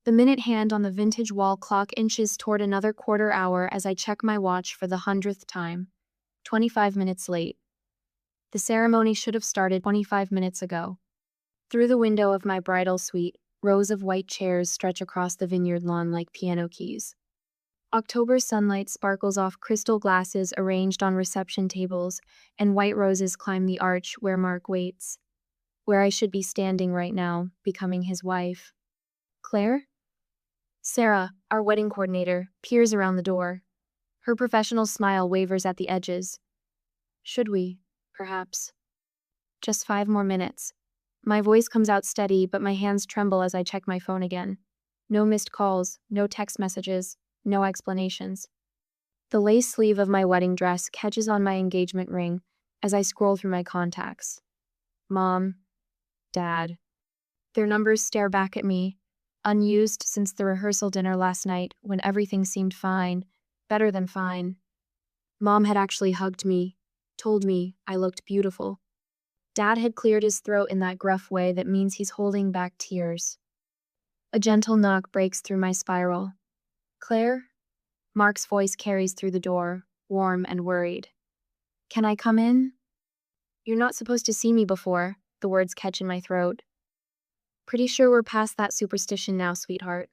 The minute hand on the vintage wall clock inches toward another quarter hour as I check my watch for the 100th time. 25 minutes late. The ceremony should have started 25 minutes ago. Through the window of my bridal suite, rows of white chairs stretch across the vineyard lawn like piano keys. October sunlight sparkles off crystal glasses arranged on reception tables, and white roses climb the arch where Mark waits. Where I should be standing right now, becoming his wife. Claire? Sarah, our wedding coordinator, peers around the door. Her professional smile wavers at the edges. Should we, perhaps? Just 5 more minutes. My voice comes out steady, but my hands tremble as I check my phone again. No missed calls, no text messages, no explanations. The lace sleeve of my wedding dress catches on my engagement ring as I scroll through my contacts. Mom, Dad. Their numbers stare back at me, unused since the rehearsal dinner last night when everything seemed fine, better than fine. Mom had actually hugged me, told me I looked beautiful. Dad had cleared his throat in that gruff way that means he's holding back tears. A gentle knock breaks through my spiral. Claire? Mark's voice carries through the door, warm and worried. Can I come in? You're not supposed to see me before, the words catch in my throat. Pretty sure we're past that superstition now, sweetheart.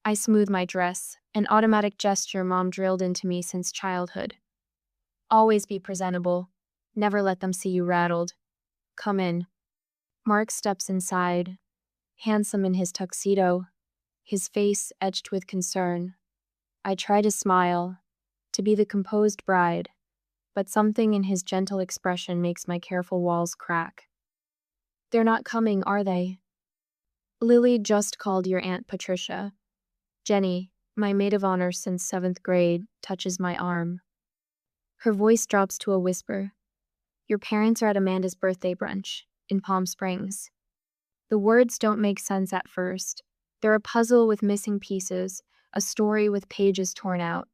I smooth my dress, an automatic gesture Mom drilled into me since childhood. Always be presentable. Never let them see you rattled. Come in. Mark steps inside, handsome in his tuxedo, his face etched with concern. I try to smile, to be the composed bride, but something in his gentle expression makes my careful walls crack. They're not coming, are they? Lily just called your Aunt Patricia. Jenny, my maid of honor since 7th grade, touches my arm. Her voice drops to a whisper. Your parents are at Amanda's birthday brunch in Palm Springs. The words don't make sense at first. They're a puzzle with missing pieces, a story with pages torn out.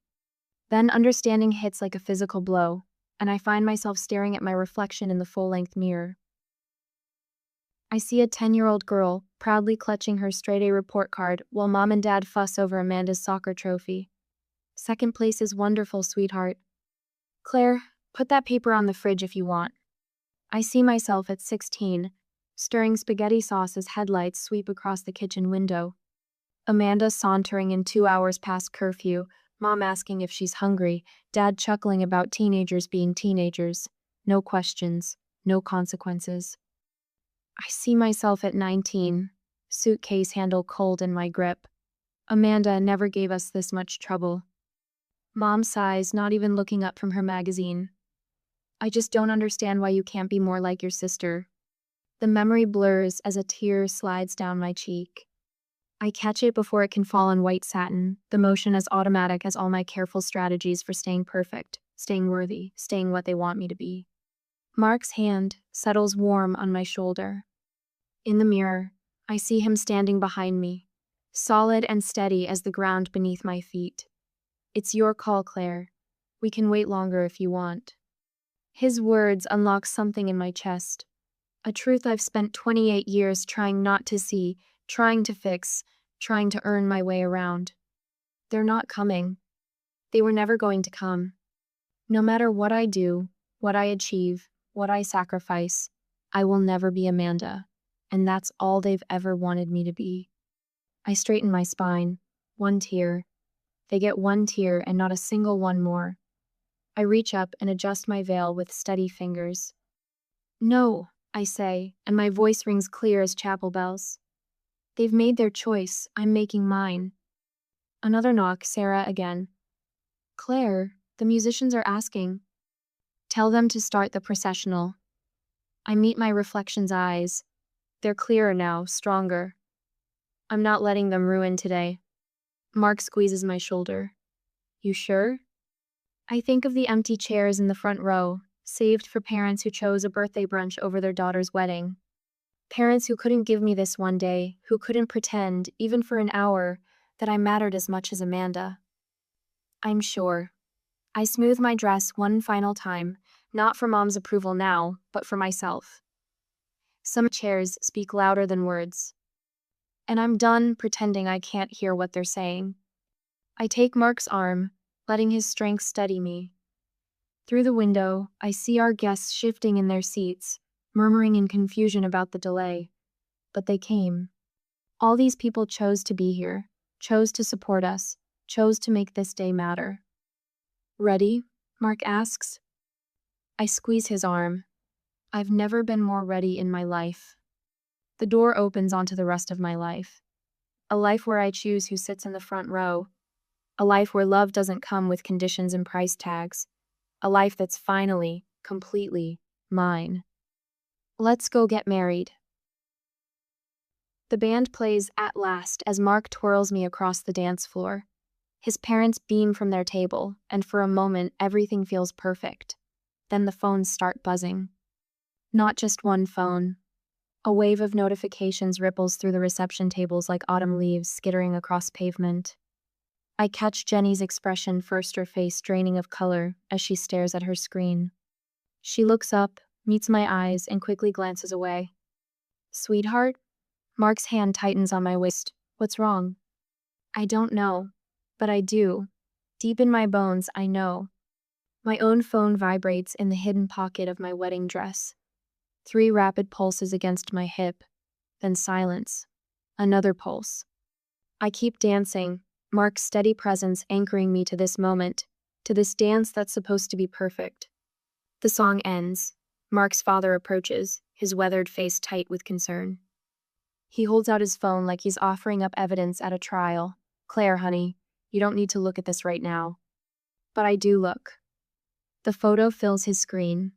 Then understanding hits like a physical blow, and I find myself staring at my reflection in the full-length mirror. I see a 10-year-old girl proudly clutching her straight-A report card while Mom and Dad fuss over Amanda's soccer trophy. Second place is wonderful, sweetheart. Claire, put that paper on the fridge if you want. I see myself at 16, stirring spaghetti sauce as headlights sweep across the kitchen window. Amanda sauntering in 2 hours past curfew, Mom asking if she's hungry, Dad chuckling about teenagers being teenagers. No questions, no consequences. I see myself at 19, suitcase handle cold in my grip. Amanda never gave us this much trouble. Mom sighs, not even looking up from her magazine. I just don't understand why you can't be more like your sister. The memory blurs as a tear slides down my cheek. I catch it before it can fall on white satin, the motion as automatic as all my careful strategies for staying perfect, staying worthy, staying what they want me to be. Mark's hand settles warm on my shoulder. In the mirror, I see him standing behind me, solid and steady as the ground beneath my feet. It's your call, Claire. We can wait longer if you want. His words unlock something in my chest. A truth I've spent 28 years trying not to see, trying to fix, trying to earn my way around. They're not coming. They were never going to come. No matter what I do, what I achieve, what I sacrifice, I will never be Amanda, and that's all they've ever wanted me to be. I straighten my spine, one tear. They get one tear and not a single one more. I reach up and adjust my veil with steady fingers. No, I say, and my voice rings clear as chapel bells. They've made their choice, I'm making mine. Another knock, Sarah again. Claire, the musicians are asking. Tell them to start the processional. I meet my reflection's eyes. They're clearer now, stronger. I'm not letting them ruin today. Mark squeezes my shoulder. You sure? I think of the empty chairs in the front row, saved for parents who chose a birthday brunch over their daughter's wedding. Parents who couldn't give me this one day, who couldn't pretend, even for an hour, that I mattered as much as Amanda. I'm sure. I smooth my dress one final time, not for Mom's approval now, but for myself. Some chairs speak louder than words. and I'm done pretending I can't hear what they're saying. I take Mark's arm, letting his strength steady me. Through the window, I see our guests shifting in their seats, murmuring in confusion about the delay. But they came. All these people chose to be here, chose to support us, chose to make this day matter. Ready? Mark asks. I squeeze his arm. I've never been more ready in my life. The door opens onto the rest of my life. A life where I choose who sits in the front row. A life where love doesn't come with conditions and price tags. A life that's finally, completely, mine. Let's go get married. The band plays at last as Mark twirls me across the dance floor. His parents beam from their table, and for a moment everything feels perfect. Then the phones start buzzing. Not just one phone. A wave of notifications ripples through the reception tables like autumn leaves skittering across pavement. I catch Jenny's expression first, her face draining of color as she stares at her screen. She looks up, meets my eyes, and quickly glances away. Sweetheart? Mark's hand tightens on my waist. What's wrong? I don't know, but I do. Deep in my bones, I know. My own phone vibrates in the hidden pocket of my wedding dress. 3 rapid pulses against my hip, then silence. Another pulse. I keep dancing, Mark's steady presence anchoring me to this moment, to this dance that's supposed to be perfect. The song ends. Mark's father approaches, his weathered face tight with concern. He holds out his phone like he's offering up evidence at a trial. Claire, honey, you don't need to look at this right now. But I do look. The photo fills his screen.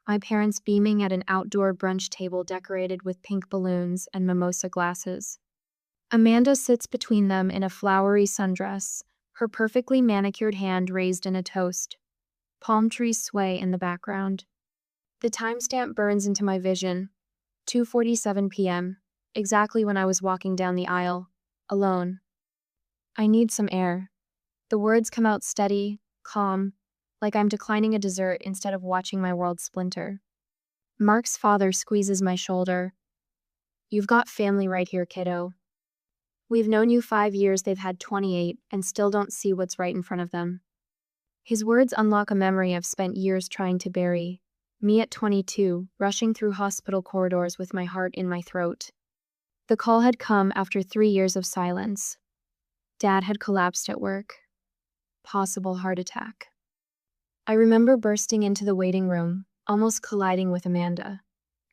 My parents beaming at an outdoor brunch table decorated with pink balloons and mimosa glasses. Amanda sits between them in a flowery sundress, her perfectly manicured hand raised in a toast. Palm trees sway in the background. The timestamp burns into my vision. 2:47 p.m., exactly when I was walking down the aisle, alone. I need some air. The words come out steady, calm, like I'm declining a dessert instead of watching my world splinter. Mark's father squeezes my shoulder. You've got family right here, kiddo. We've known you 5 years, they've had 28, and still don't see what's right in front of them. His words unlock a memory I've spent years trying to bury. Me at 22, rushing through hospital corridors with my heart in my throat. The call had come after 3 years of silence. Dad had collapsed at work. Possible heart attack. I remember bursting into the waiting room, almost colliding with Amanda.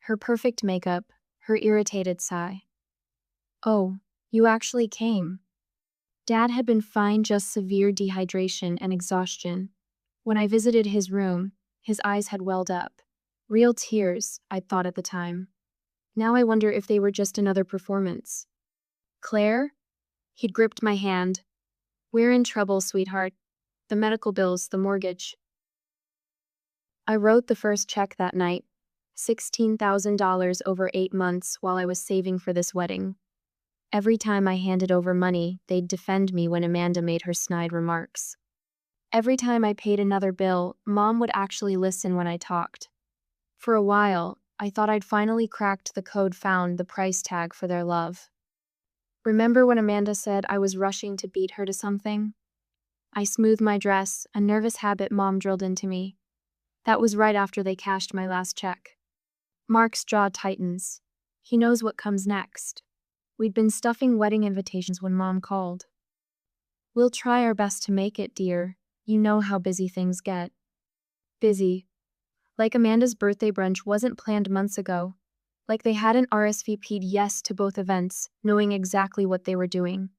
Her perfect makeup, her irritated sigh. Oh, you actually came. Dad had been fine, just severe dehydration and exhaustion. When I visited his room, his eyes had welled up. Real tears, I'd thought at the time. Now I wonder if they were just another performance. Claire? He'd gripped my hand. We're in trouble, sweetheart. The medical bills, the mortgage. I wrote the first check that night. $16,000 over 8 months while I was saving for this wedding. Every time I handed over money, they'd defend me when Amanda made her snide remarks. Every time I paid another bill, Mom would actually listen when I talked. For a while, I thought I'd finally cracked the code, found the price tag for their love. Remember when Amanda said I was rushing to beat her to something? I smoothed my dress, a nervous habit Mom drilled into me. That was right after they cashed my last check. Mark's jaw tightens. He knows what comes next. We'd been stuffing wedding invitations when Mom called. We'll try our best to make it, dear. You know how busy things get. Busy. Like Amanda's birthday brunch wasn't planned months ago. Like they hadn't RSVP'd yes to both events, knowing exactly what they were doing.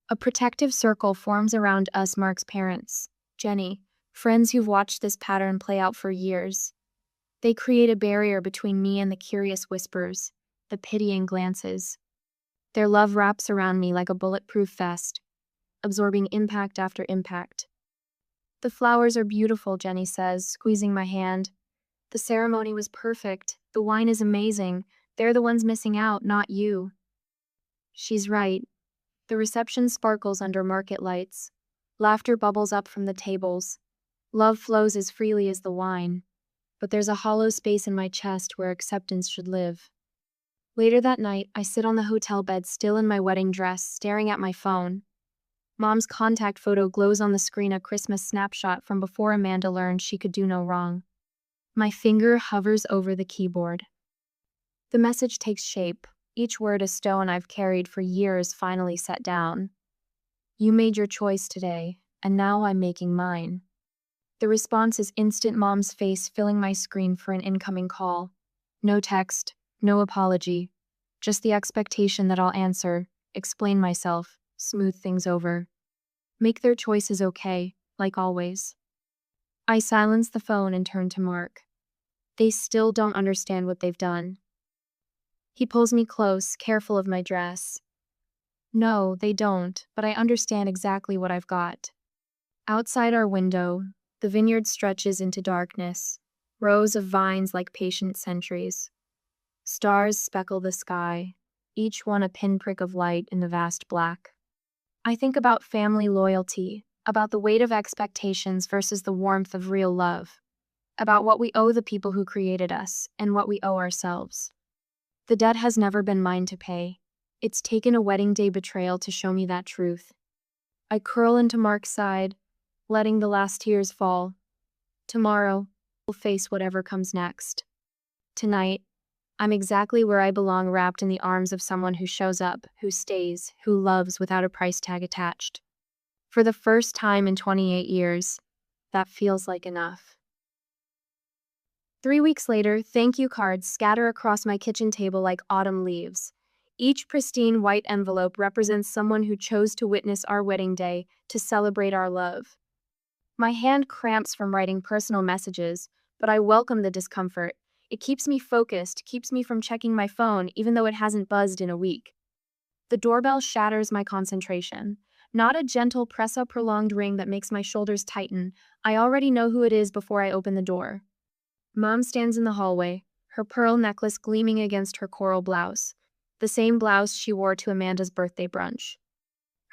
A protective circle forms around us, Mark's parents, Jenny, friends who've watched this pattern play out for years. They create a barrier between me and the curious whispers, the pitying glances. Their love wraps around me like a bulletproof vest, absorbing impact after impact. The flowers are beautiful, Jenny says, squeezing my hand. The ceremony was perfect. The wine is amazing. They're the ones missing out, not you. She's right. The reception sparkles under market lights. Laughter bubbles up from the tables. Love flows as freely as the wine. But there's a hollow space in my chest where acceptance should live. Later that night, I sit on the hotel bed still in my wedding dress, staring at my phone. Mom's contact photo glows on the screen, a Christmas snapshot from before Amanda learned she could do no wrong. My finger hovers over the keyboard. The message takes shape, each word a stone I've carried for years finally set down. You made your choice today, and now I'm making mine. The response is instant, Mom's face filling my screen for an incoming call. No text, no apology, just the expectation that I'll answer, explain myself, smooth things over. Make their choices okay, like always. I silence the phone and turn to Mark. They still don't understand what they've done. He pulls me close, careful of my dress. No, they don't, but I understand exactly what I've got. Outside our window, the vineyard stretches into darkness, rows of vines like patient sentries. Stars speckle the sky, each one a pinprick of light in the vast black. I think about family loyalty, about the weight of expectations versus the warmth of real love, about what we owe the people who created us and what we owe ourselves. The debt has never been mine to pay. It's taken a wedding day betrayal to show me that truth. I curl into Mark's side, letting the last tears fall. Tomorrow, we'll face whatever comes next. Tonight, I'm exactly where I belong, wrapped in the arms of someone who shows up, who stays, who loves without a price tag attached. For the first time in 28 years, that feels like enough. 3 weeks later, thank you cards scatter across my kitchen table like autumn leaves. Each pristine white envelope represents someone who chose to witness our wedding day, to celebrate our love. My hand cramps from writing personal messages, but I welcome the discomfort. It keeps me focused, keeps me from checking my phone, even though it hasn't buzzed in a week. The doorbell shatters my concentration. Not a gentle press, a prolonged ring that makes my shoulders tighten. I already know who it is before I open the door. Mom stands in the hallway, her pearl necklace gleaming against her coral blouse, the same blouse she wore to Amanda's birthday brunch.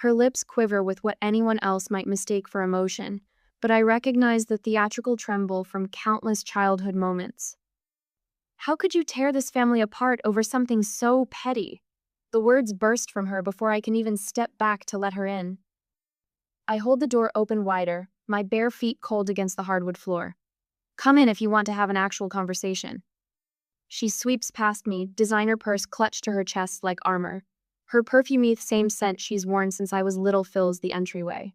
Her lips quiver with what anyone else might mistake for emotion, but I recognize the theatrical tremble from countless childhood moments. How could you tear this family apart over something so petty? The words burst from her before I can even step back to let her in. I hold the door open wider, my bare feet cold against the hardwood floor. Come in if you want to have an actual conversation. She sweeps past me, designer purse clutched to her chest like armor. Her perfumey same scent she's worn since I was little fills the entryway.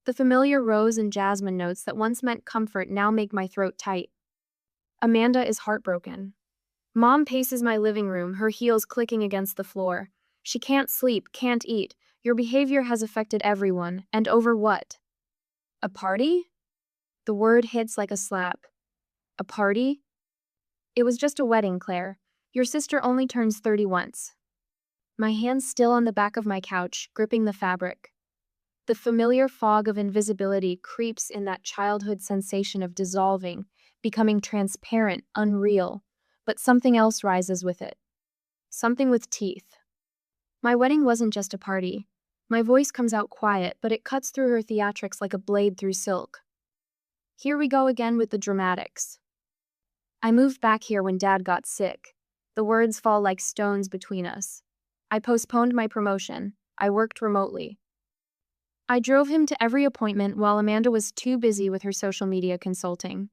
The familiar rose and jasmine notes that once meant comfort now make my throat tight. Amanda is heartbroken. Mom paces my living room, her heels clicking against the floor. She can't sleep, can't eat. Your behavior has affected everyone, and over what? A party? The word hits like a slap. A party? It was just a wedding, Claire. Your sister only turns 30 once. My hands still on the back of my couch, gripping the fabric. The familiar fog of invisibility creeps in, that childhood sensation of dissolving, becoming transparent, unreal. But something else rises with it. Something with teeth. My wedding wasn't just a party. My voice comes out quiet, but it cuts through her theatrics like a blade through silk. Here we go again with the dramatics. I moved back here when Dad got sick. The words fall like stones between us. I postponed my promotion. I worked remotely. I drove him to every appointment while Amanda was too busy with her social media consulting.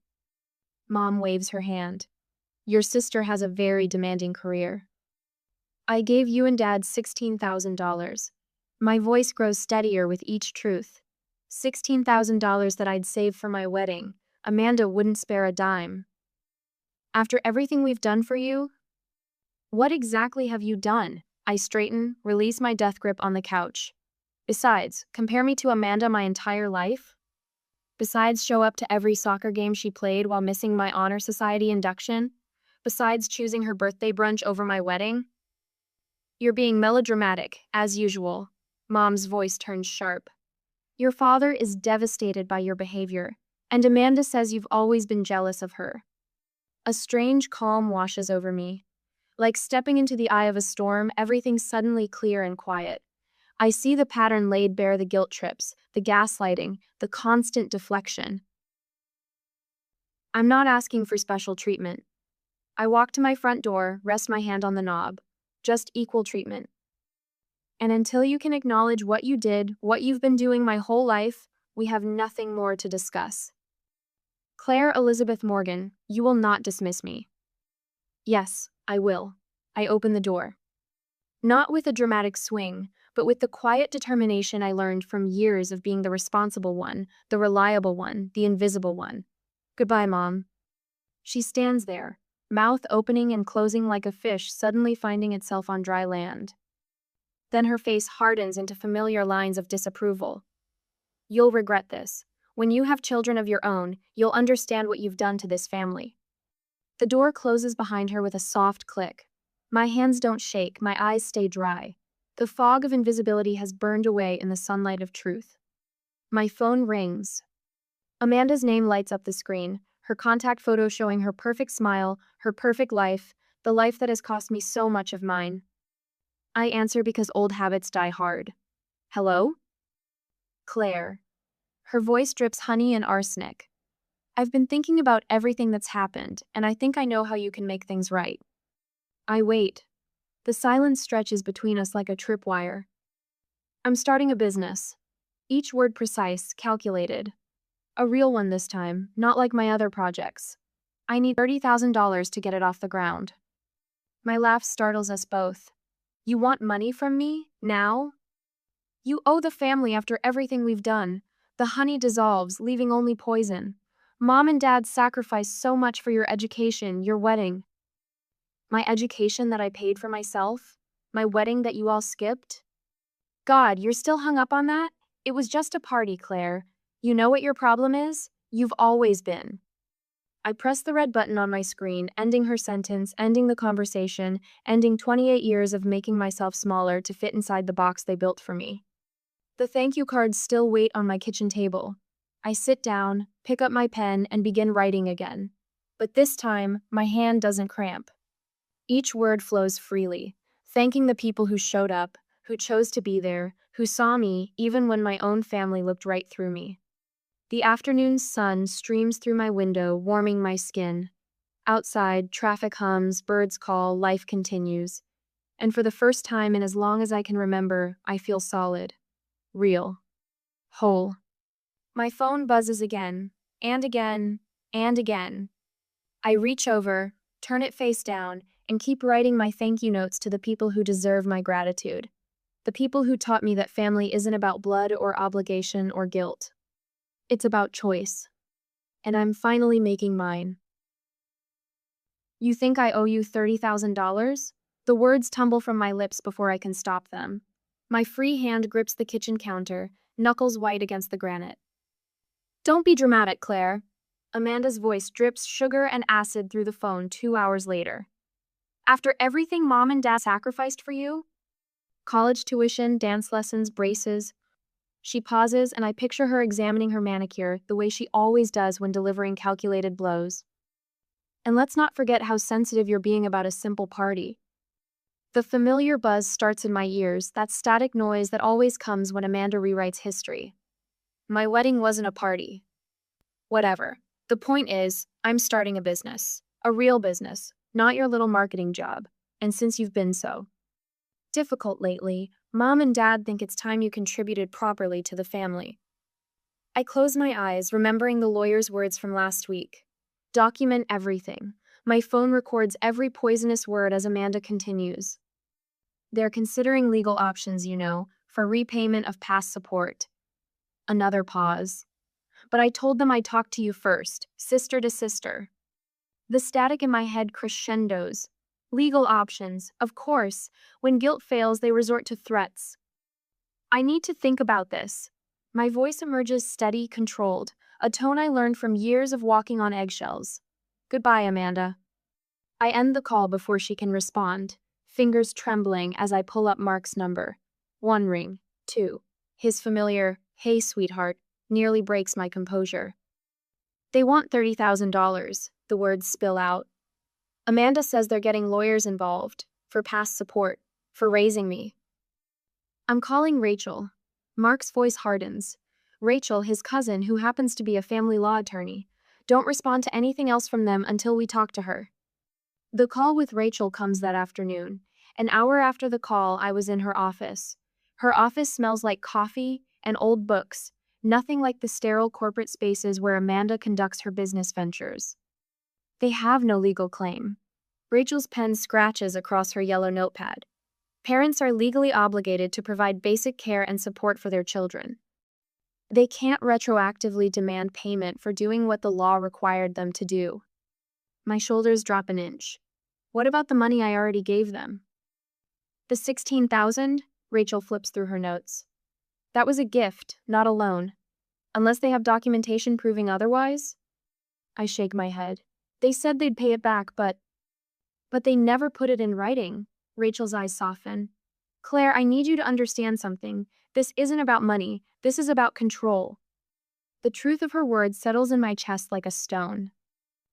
Mom waves her hand. Your sister has a very demanding career. I gave you and Dad $16,000. My voice grows steadier with each truth. $16,000 that I'd saved for my wedding. Amanda wouldn't spare a dime. After everything we've done for you? What exactly have you done? I straighten, release my death grip on the couch. Besides, compare me to Amanda my entire life? Besides, show up to every soccer game she played while missing my honor society induction? Besides, choosing her birthday brunch over my wedding? You're being melodramatic, as usual. Mom's voice turns sharp. Your father is devastated by your behavior, and Amanda says you've always been jealous of her. A strange calm washes over me. Like stepping into the eye of a storm, everything's suddenly clear and quiet. I see the pattern laid bare, the guilt trips, the gaslighting, the constant deflection. I'm not asking for special treatment. I walk to my front door, rest my hand on the knob. just equal treatment. And until you can acknowledge what you did, what you've been doing my whole life, we have nothing more to discuss. Claire Elizabeth Morgan, you will not dismiss me. Yes, I will. I open the door. Not with a dramatic swing, but with the quiet determination I learned from years of being the responsible one, the reliable one, the invisible one. Goodbye, Mom. She stands there, mouth opening and closing like a fish suddenly finding itself on dry land. Then her face hardens into familiar lines of disapproval. You'll regret this. When you have children of your own, you'll understand what you've done to this family. The door closes behind her with a soft click. My hands don't shake, my eyes stay dry. The fog of invisibility has burned away in the sunlight of truth. My phone rings. Amanda's name lights up the screen, her contact photo showing her perfect smile, her perfect life, the life that has cost me so much of mine. I answer because old habits die hard. Hello? Claire. Her voice drips honey and arsenic. I've been thinking about everything that's happened, and I think I know how you can make things right. I wait. The silence stretches between us like a tripwire. I'm starting a business. Each word precise, calculated. A real one this time, not like my other projects. I need $30,000 to get it off the ground. My laugh startles us both. You want money from me? Now? You owe the family after everything we've done. The honey dissolves, leaving only poison. Mom and Dad sacrificed so much for your education, your wedding. My education that I paid for myself? My wedding that you all skipped? God, you're still hung up on that? It was just a party, Claire. You know what your problem is? You've always been. I press the red button on my screen, ending her sentence, ending the conversation, ending 28 years of making myself smaller to fit inside the box they built for me. The thank you cards still wait on my kitchen table. I sit down, pick up my pen, and begin writing again. But this time, my hand doesn't cramp. Each word flows freely, thanking the people who showed up, who chose to be there, who saw me even when my own family looked right through me. The afternoon sun streams through my window, warming my skin. Outside, traffic hums, birds call, life continues. And for the first time in as long as I can remember, I feel solid, real, whole. My phone buzzes again, and again, and again. I reach over, turn it face down, and keep writing my thank you notes to the people who deserve my gratitude. The people who taught me that family isn't about blood or obligation or guilt. It's about choice. And I'm finally making mine. You think I owe you $30,000? The words tumble from my lips before I can stop them. My free hand grips the kitchen counter, knuckles white against the granite. Don't be dramatic, Claire. Amanda's voice drips sugar and acid through the phone 2 hours later. After everything Mom and Dad sacrificed for you? College tuition, dance lessons, braces. She pauses, and I picture her examining her manicure the way she always does when delivering calculated blows. And let's not forget how sensitive you're being about a simple party. The familiar buzz starts in my ears, that static noise that always comes when Amanda rewrites history. My wedding wasn't a party. Whatever. The point is, I'm starting a business. A real business, not your little marketing job. And since you've been so difficult lately, Mom and Dad think it's time you contributed properly to the family. I close my eyes, remembering the lawyer's words from last week. Document everything. My phone records every poisonous word as Amanda continues. They're considering legal options, for repayment of past support. Another pause. But I told them I'd talk to you first, sister to sister. The static in my head crescendos. Legal options, of course. When guilt fails, they resort to threats. I need to think about this. My voice emerges steady, controlled, a tone I learned from years of walking on eggshells. Goodbye, Amanda. I end the call before she can respond, fingers trembling as I pull up Mark's number. 1 ring, 2. His familiar, "Hey, sweetheart," nearly breaks my composure. They want $30,000, the words spill out. Amanda says they're getting lawyers involved, for past support, for raising me. I'm calling Rachel. Mark's voice hardens. Rachel, his cousin, who happens to be a family law attorney. Don't respond to anything else from them until we talk to her. The call with Rachel comes that afternoon, An hour after the call, I was in her office. Her office smells like coffee and old books, nothing like the sterile corporate spaces where Amanda conducts her business ventures. They have no legal claim. Rachel's pen scratches across her yellow notepad. Parents are legally obligated to provide basic care and support for their children. They can't retroactively demand payment for doing what the law required them to do. My shoulders drop an inch. What about the money I already gave them? The $16,000? Rachel flips through her notes. That was a gift, not a loan. Unless they have documentation proving otherwise? I shake my head. They said they'd pay it back, but they never put it in writing. Rachel's eyes soften. Claire, I need you to understand something. This isn't about money. This is about control. The truth of her words settles in my chest like a stone.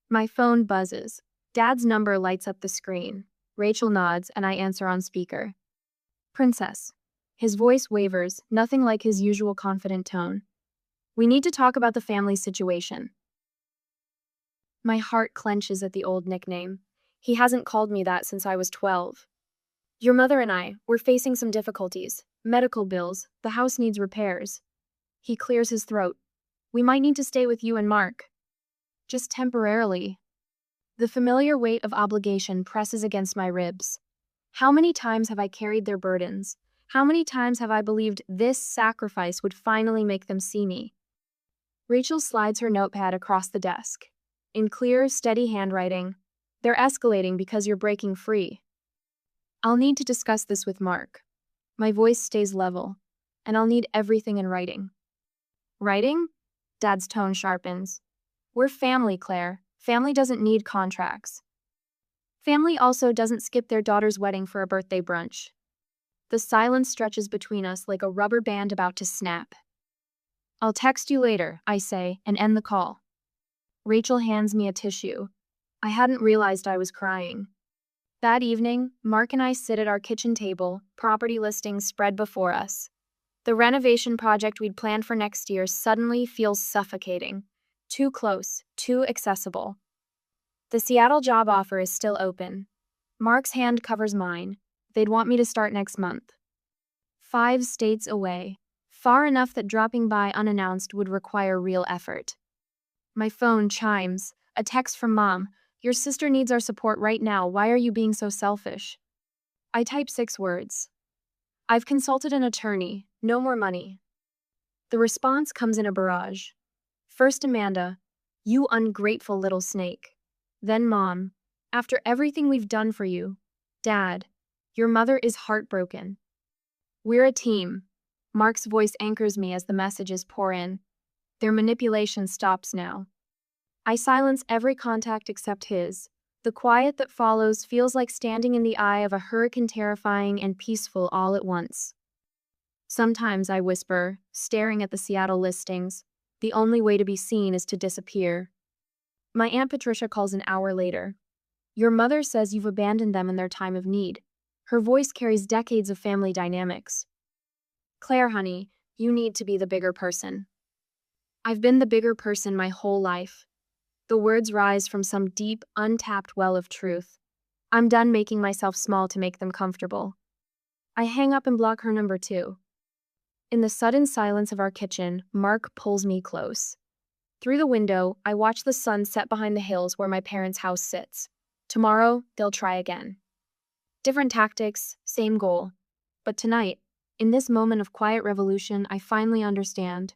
My phone buzzes. Dad's number lights up the screen. Rachel nods, and I answer on speaker. Princess. His voice wavers, nothing like his usual confident tone. We need to talk about the family situation. My heart clenches at the old nickname. He hasn't called me that since I was 12. Your mother and I, we're facing some difficulties. Medical bills, the house needs repairs. He clears his throat. We might need to stay with you and Mark. Just temporarily. The familiar weight of obligation presses against my ribs. How many times have I carried their burdens? How many times have I believed this sacrifice would finally make them see me? Rachel slides her notepad across the desk. In clear, steady handwriting, they're escalating because you're breaking free. I'll need to discuss this with Mark. My voice stays level, and I'll need everything in writing. Writing? Dad's tone sharpens. We're family, Claire. Family doesn't need contracts. Family also doesn't skip their daughter's wedding for a birthday brunch. The silence stretches between us like a rubber band about to snap. I'll text you later, I say, and end the call. Rachel hands me a tissue. I hadn't realized I was crying. That evening, Mark and I sit at our kitchen table, property listings spread before us. The renovation project we'd planned for next year suddenly feels suffocating. Too close, too accessible. The Seattle job offer is still open. Mark's hand covers mine. They'd want me to start next month. 5 states away. Far enough that dropping by unannounced would require real effort. My phone chimes. A text from Mom. Your sister needs our support right now. Why are you being so selfish? I type 6 words. I've consulted an attorney. No more money. The response comes in a barrage. First Amanda, you ungrateful little snake. Then Mom, after everything we've done for you. Dad, your mother is heartbroken. We're a team. Mark's voice anchors me as the messages pour in. Their manipulation stops now. I silence every contact except his. The quiet that follows feels like standing in the eye of a hurricane, terrifying and peaceful all at once. Sometimes I whisper, staring at the Seattle listings, the only way to be seen is to disappear. My Aunt Patricia calls an hour later. Your mother says you've abandoned them in their time of need. Her voice carries decades of family dynamics. Claire, honey, you need to be the bigger person. I've been the bigger person my whole life. The words rise from some deep, untapped well of truth. I'm done making myself small to make them comfortable. I hang up and block her number too. In the sudden silence of our kitchen, Mark pulls me close. Through the window, I watch the sun set behind the hills where my parents' house sits. Tomorrow, they'll try again. Different tactics, same goal. But tonight, in this moment of quiet revolution, I finally understand.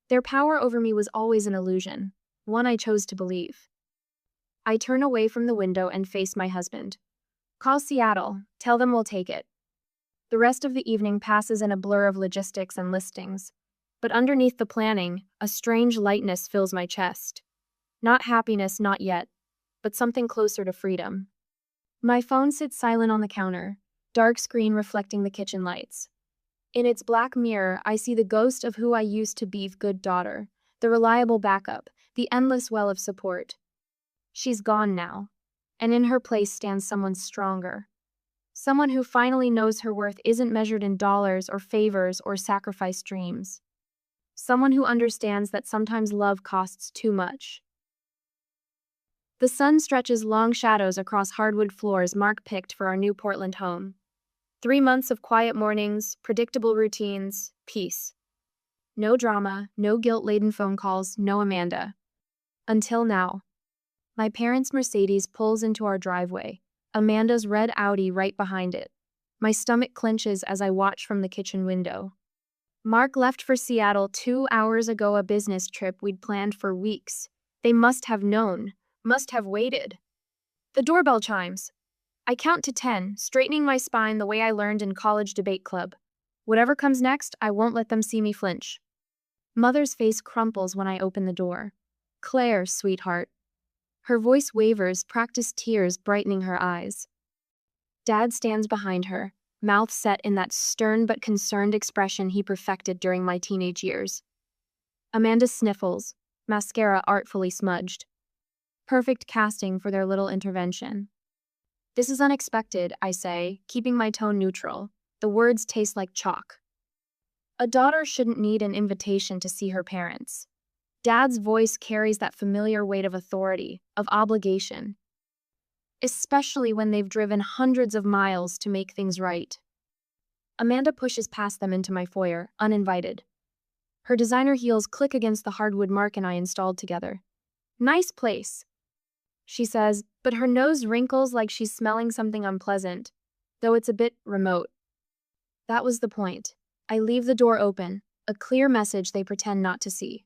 Their power over me was always an illusion, one I chose to believe. I turn away from the window and face my husband. Call Seattle, tell them we'll take it. The rest of the evening passes in a blur of logistics and listings. But underneath the planning, a strange lightness fills my chest. Not happiness, not yet, but something closer to freedom. My phone sits silent on the counter, dark screen reflecting the kitchen lights. In its black mirror, I see the ghost of who I used to be, good daughter, the reliable backup, the endless well of support. She's gone now, and in her place stands someone stronger. Someone who finally knows her worth isn't measured in dollars or favors or sacrificed dreams. Someone who understands that sometimes love costs too much. The sun stretches long shadows across hardwood floors Mark picked for our new Portland home. 3 months of quiet mornings, predictable routines, peace. No drama, no guilt-laden phone calls, no Amanda. Until now. My parents' Mercedes pulls into our driveway, Amanda's red Audi right behind it. My stomach clenches as I watch from the kitchen window. Mark left for Seattle 2 hours ago, a business trip we'd planned for weeks. They must have known, must have waited. The doorbell chimes. I count to 10, straightening my spine the way I learned in college debate club. Whatever comes next, I won't let them see me flinch. Mother's face crumples when I open the door. Claire, sweetheart. Her voice wavers, practiced tears brightening her eyes. Dad stands behind her, mouth set in that stern but concerned expression he perfected during my teenage years. Amanda sniffles, mascara artfully smudged. Perfect casting for their little intervention. This is unexpected, I say, keeping my tone neutral. The words taste like chalk. A daughter shouldn't need an invitation to see her parents. Dad's voice carries that familiar weight of authority, of obligation. Especially when they've driven hundreds of miles to make things right. Amanda pushes past them into my foyer, uninvited. Her designer heels click against the hardwood Mark and I installed together. Nice place, she says, but her nose wrinkles like she's smelling something unpleasant, though it's a bit remote. That was the point. I leave the door open, a clear message they pretend not to see.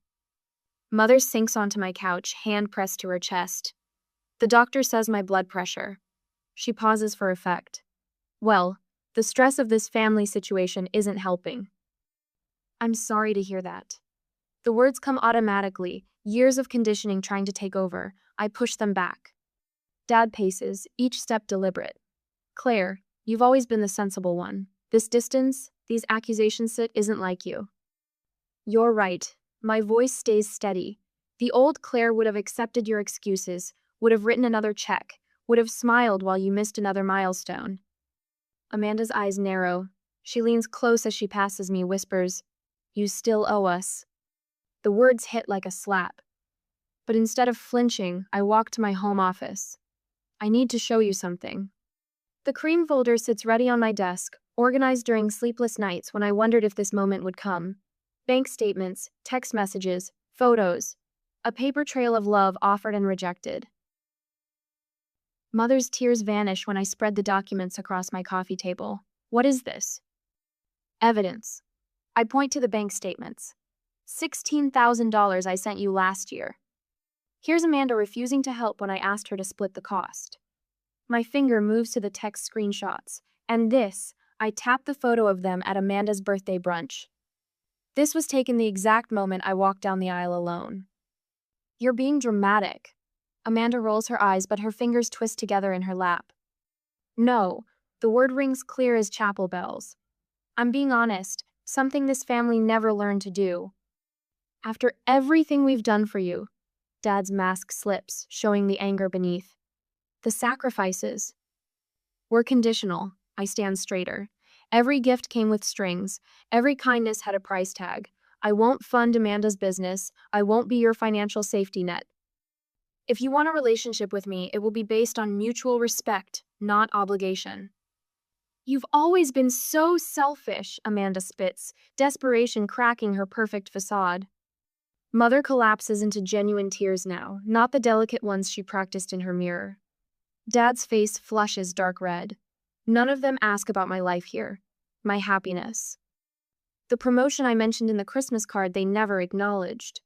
Mother sinks onto my couch, hand pressed to her chest. The doctor says my blood pressure. She pauses for effect. Well, the stress of this family situation isn't helping. I'm sorry to hear that. The words come automatically, years of conditioning trying to take over. I push them back. Dad paces, each step deliberate. Claire, you've always been the sensible one. This distance, these accusations sit isn't like you. You're right. My voice stays steady. The old Claire would have accepted your excuses, would have written another check, would have smiled while you missed another milestone. Amanda's eyes narrow. She leans close as she passes me, whispers, "You still owe us." The words hit like a slap. But instead of flinching, I walk to my home office. I need to show you something. The cream folder sits ready on my desk, organized during sleepless nights when I wondered if this moment would come. Bank statements, text messages, photos. A paper trail of love offered and rejected. Mother's tears vanish when I spread the documents across my coffee table. What is this? Evidence. I point to the bank statements. $16,000 I sent you last year. Here's Amanda refusing to help when I asked her to split the cost. My finger moves to the text screenshots, and this, I tap the photo of them at Amanda's birthday brunch. This was taken the exact moment I walked down the aisle alone. You're being dramatic. Amanda rolls her eyes, but her fingers twist together in her lap. No, the word rings clear as chapel bells. I'm being honest, something this family never learned to do. After everything we've done for you, Dad's mask slips, showing the anger beneath. The sacrifices were conditional. I stand straighter. Every gift came with strings. Every kindness had a price tag. I won't fund Amanda's business. I won't be your financial safety net. If you want a relationship with me, it will be based on mutual respect, not obligation. You've always been so selfish, Amanda spits, desperation cracking her perfect facade. Mother collapses into genuine tears now, not the delicate ones she practiced in her mirror. Dad's face flushes dark red. None of them ask about my life here, my happiness. The promotion I mentioned in the Christmas card they never acknowledged.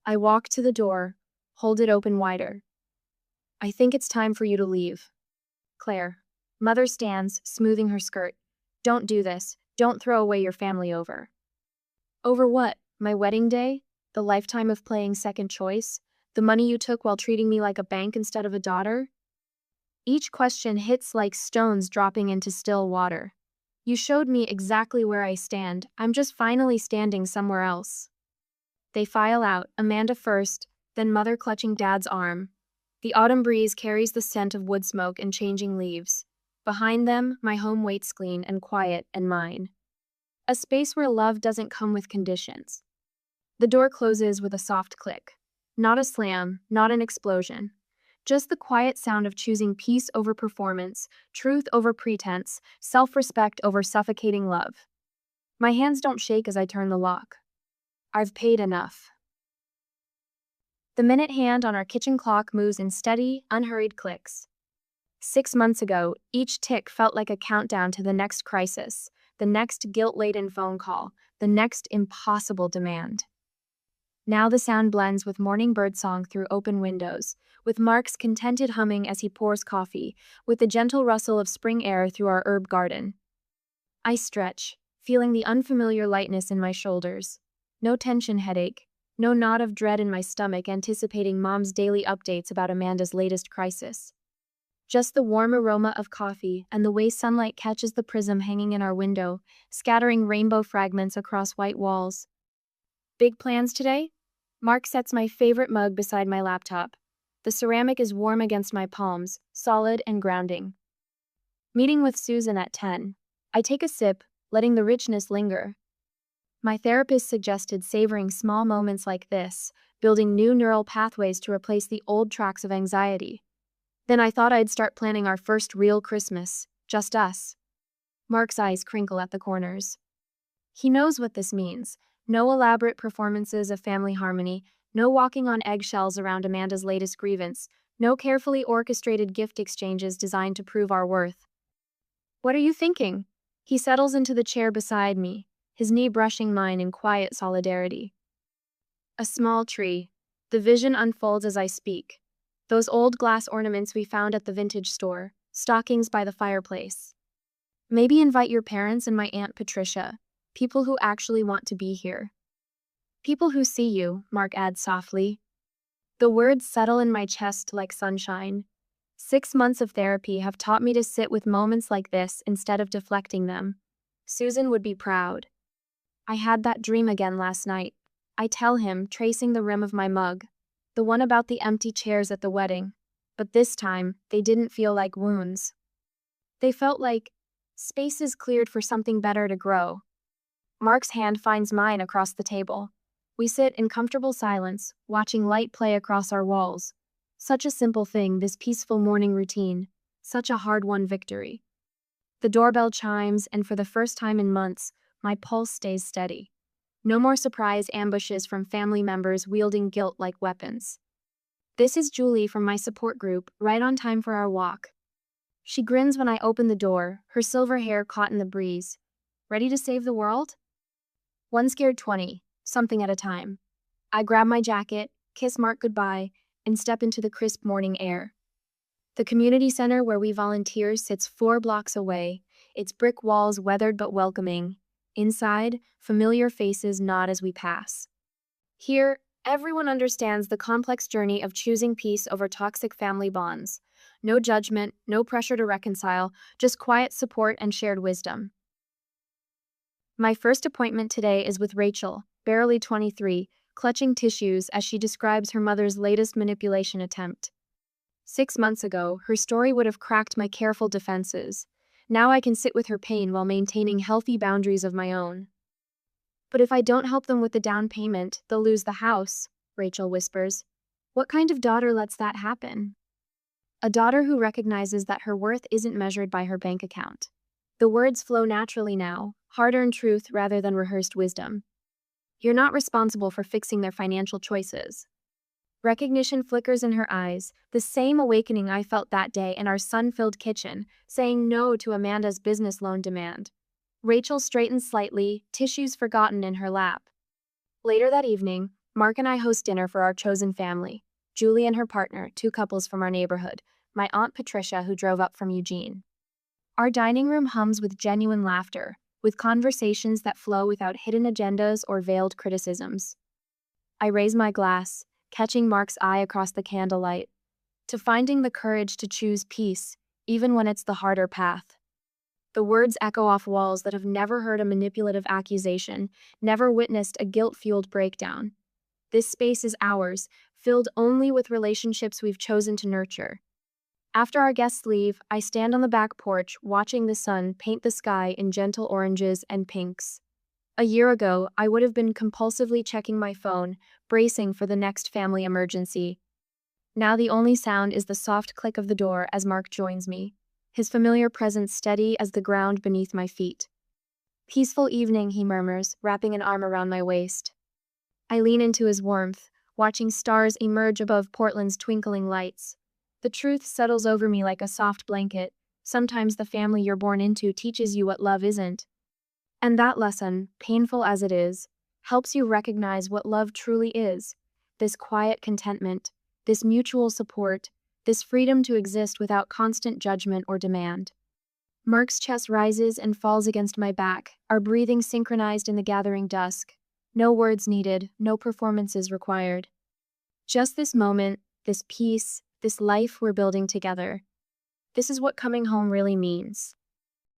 I walk to the door, hold it open wider. I think it's time for you to leave. Claire. Mother stands, smoothing her skirt. Don't do this. Don't throw away your family over. Over what? My wedding day? The lifetime of playing second choice? The money you took while treating me like a bank instead of a daughter? Each question hits like stones dropping into still water. You showed me exactly where I stand. I'm just finally standing somewhere else. They file out, Amanda first, then Mother clutching Dad's arm. The autumn breeze carries the scent of wood smoke and changing leaves. Behind them, my home waits clean and quiet and mine. A space where love doesn't come with conditions. The door closes with a soft click. Not a slam, not an explosion. Just the quiet sound of choosing peace over performance, truth over pretense, self-respect over suffocating love. My hands don't shake as I turn the lock. I've paid enough. The minute hand on our kitchen clock moves in steady, unhurried clicks. 6 months ago, each tick felt like a countdown to the next crisis, the next guilt-laden phone call, the next impossible demand. Now the sound blends with morning birdsong through open windows, with Mark's contented humming as he pours coffee, with the gentle rustle of spring air through our herb garden. I stretch, feeling the unfamiliar lightness in my shoulders. No tension headache, no knot of dread in my stomach anticipating Mom's daily updates about Amanda's latest crisis. Just the warm aroma of coffee and the way sunlight catches the prism hanging in our window, scattering rainbow fragments across white walls. Big plans today? Mark sets my favorite mug beside my laptop. The ceramic is warm against my palms, solid and grounding. Meeting with Susan at 10. I take a sip, letting the richness linger. My therapist suggested savoring small moments like this, building new neural pathways to replace the old tracks of anxiety. Then I thought I'd start planning our first real Christmas, just us. Mark's eyes crinkle at the corners. He knows what this means. No elaborate performances of family harmony, no walking on eggshells around Amanda's latest grievance, no carefully orchestrated gift exchanges designed to prove our worth. What are you thinking? He settles into the chair beside me, his knee brushing mine in quiet solidarity. A small tree. The vision unfolds as I speak. Those old glass ornaments we found at the vintage store, stockings by the fireplace. Maybe invite your parents and my Aunt Patricia, people who actually want to be here. People who see you, Mark adds softly. The words settle in my chest like sunshine. 6 months of therapy have taught me to sit with moments like this instead of deflecting them. Susan would be proud. I had that dream again last night. I tell him, tracing the rim of my mug. The one about the empty chairs at the wedding. But this time, they didn't feel like wounds. They felt like spaces cleared for something better to grow. Mark's hand finds mine across the table. We sit in comfortable silence, watching light play across our walls. Such a simple thing, this peaceful morning routine. Such a hard-won victory. The doorbell chimes, and for the first time in months, my pulse stays steady. No more surprise ambushes from family members wielding guilt like weapons. This is Julie from my support group, right on time for our walk. She grins when I open the door, her silver hair caught in the breeze. Ready to save the world? One scared 20, something at a time. I grab my jacket, kiss Mark goodbye, and step into the crisp morning air. The community center where we volunteer sits 4 blocks away, its brick walls weathered but welcoming. Inside, familiar faces nod as we pass. Here, everyone understands the complex journey of choosing peace over toxic family bonds. No judgment, no pressure to reconcile, just quiet support and shared wisdom. My first appointment today is with Rachel, barely 23, clutching tissues as she describes her mother's latest manipulation attempt. 6 months ago, her story would have cracked my careful defenses. Now I can sit with her pain while maintaining healthy boundaries of my own. But if I don't help them with the down payment, they'll lose the house, Rachel whispers. What kind of daughter lets that happen? A daughter who recognizes that her worth isn't measured by her bank account. The words flow naturally now, hard-earned truth rather than rehearsed wisdom. You're not responsible for fixing their financial choices. Recognition flickers in her eyes, the same awakening I felt that day in our sun-filled kitchen, saying no to Amanda's business loan demand. Rachel straightens slightly, tissues forgotten in her lap. Later that evening, Mark and I host dinner for our chosen family. Julie and her partner, 2 couples from our neighborhood, my Aunt Patricia who drove up from Eugene. Our dining room hums with genuine laughter, with conversations that flow without hidden agendas or veiled criticisms. I raise my glass, catching Mark's eye across the candlelight, to finding the courage to choose peace, even when it's the harder path. The words echo off walls that have never heard a manipulative accusation, never witnessed a guilt-fueled breakdown. This space is ours, filled only with relationships we've chosen to nurture. After our guests leave, I stand on the back porch, watching the sun paint the sky in gentle oranges and pinks. A year ago, I would have been compulsively checking my phone, bracing for the next family emergency. Now the only sound is the soft click of the door as Mark joins me, his familiar presence steady as the ground beneath my feet. Peaceful evening, he murmurs, wrapping an arm around my waist. I lean into his warmth, watching stars emerge above Portland's twinkling lights. The truth settles over me like a soft blanket. Sometimes the family you're born into teaches you what love isn't. And that lesson, painful as it is, helps you recognize what love truly is. This quiet contentment, this mutual support, this freedom to exist without constant judgment or demand. Mark's chest rises and falls against my back, our breathing synchronized in the gathering dusk. No words needed, no performances required. Just this moment, this peace, this life we're building together. This is what coming home really means.